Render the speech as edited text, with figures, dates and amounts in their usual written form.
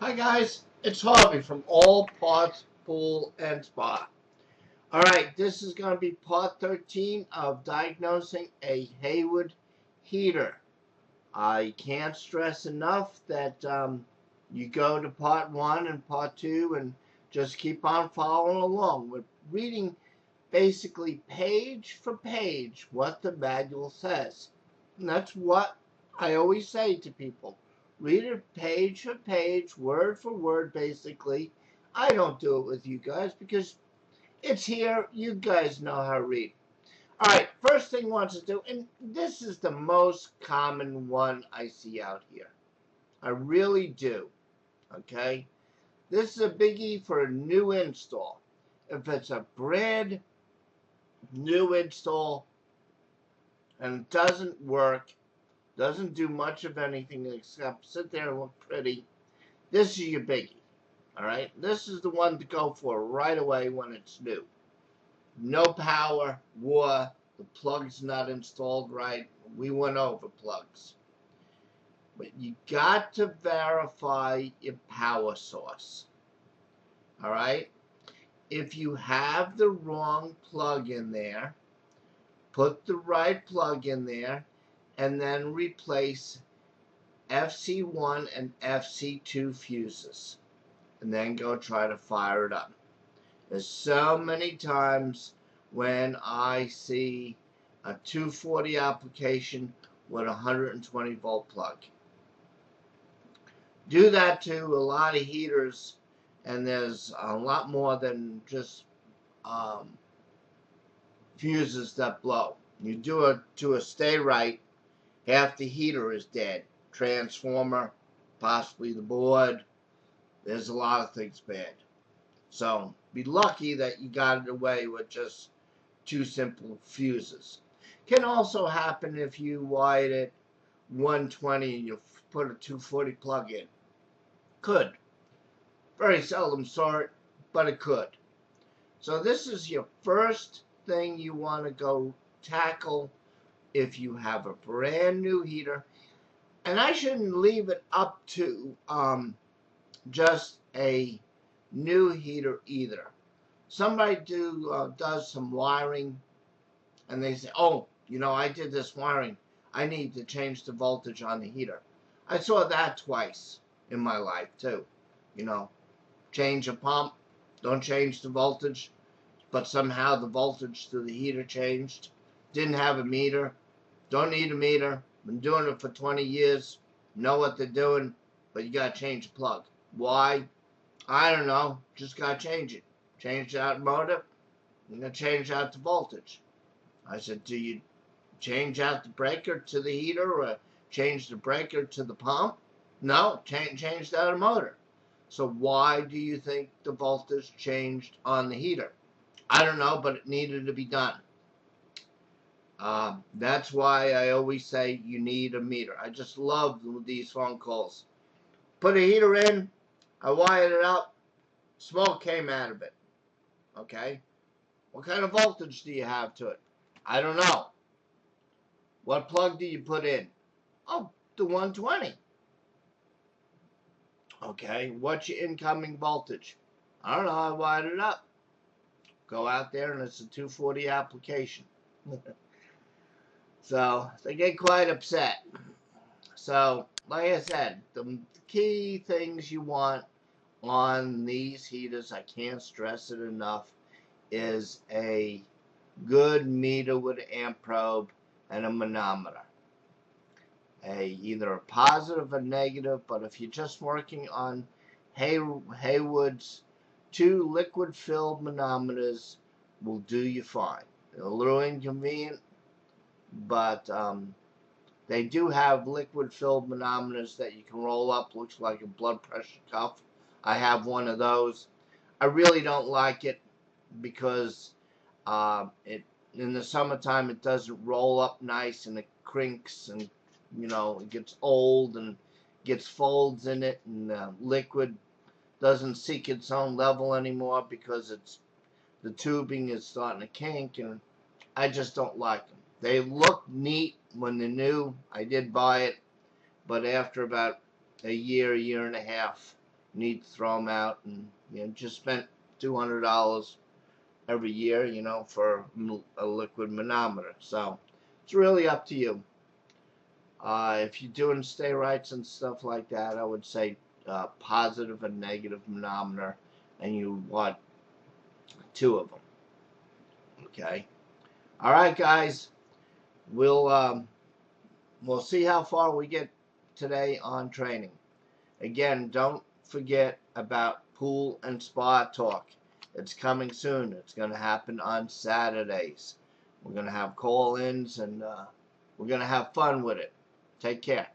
Hi guys, it's Harvey from All Parts Pool and Spa. Alright, this is going to be part 13 of diagnosing a Hayward heater. I can't stress enough that you go to part 1 and part 2 and just keep on following along. We're reading basically page for page what the manual says. And that's what I always say to people. Read it page for page, word for word, basically. I don't do it with you guys because it's here. You guys know how to read. All right, first thing I want to do, and this is the most common one I see out here. I really do, okay? This is a biggie for a new install. If it's a brand new install and it doesn't work, doesn't do much of anything except sit there and look pretty, this is your biggie. All right, this is the one to go for right away when it's new. No power, water, the plug's not installed right. We went over plugs. But you got to verify your power source. All right, if you have the wrong plug in there, put the right plug in there and then replace FC1 and FC2 fuses and then go try to fire it up. There's so many times when I see a 240 application with a 120 volt plug. Do that to a lot of heaters and there's a lot more than just fuses that blow. You do it to a stay right, half the heater is dead. Transformer, possibly the board. There's a lot of things bad. So be lucky that you got it away with just two simple fuses. Can also happen if you wired it 120 and you put a 240 plug in. Could. Very seldom saw it, but it could. So this is your first thing you want to go tackle if you have a brand new heater. And I shouldn't leave it up to just a new heater either. Somebody does some wiring and they say, oh, you know, I did this wiring. I need to change the voltage on the heater. I saw that twice in my life too. You know, change a pump, don't change the voltage, but somehow the voltage to the heater changed. Didn't have a meter, don't need a meter. Been doing it for 20 years, know what they're doing, but you gotta change the plug. Why? I don't know, just gotta change it. Change out motor, and then change out the voltage. I said, do you change out the breaker to the heater or change the breaker to the pump? No, changed out a motor. So why do you think the voltage changed on the heater? I don't know, but it needed to be done. That's why I always say you need a meter. I just love these phone calls. Put a heater in, I wired it up, smoke came out of it. Okay? What kind of voltage do you have to it? I don't know. What plug do you put in? Oh, the 120. Okay, what's your incoming voltage? I don't know, I wired it up. Go out there and it's a 240 application. So they get quite upset. So, like I said, the key things you want on these heaters, I can't stress it enough, is a good meter with an amp probe and a manometer. Either a positive or negative, but if you're just working on Hayward's, 2 liquid-filled manometers will do you fine. They're a little inconvenient, but they do have liquid-filled manometers that you can roll up. Looks like a blood pressure cuff. I have one of those. I really don't like it because in the summertime it doesn't roll up nice and it crinks and you know it gets old and gets folds in it and liquid doesn't seek its own level anymore because the tubing is starting to kink and I just don't like them. They look neat when they're new. I did buy it, but after about a year and a half, need to throw them out, and just spent $200 every year, for a liquid manometer. So it's really up to you. If you're doing stay rights and stuff like that, I would say positive and negative manometer, and you want 2 of them. Okay. All right, guys. We'll see how far we get today on training. Again, don't forget about pool and spa talk. It's coming soon. It's going to happen on Saturdays. We're going to have call-ins, and we're going to have fun with it. Take care.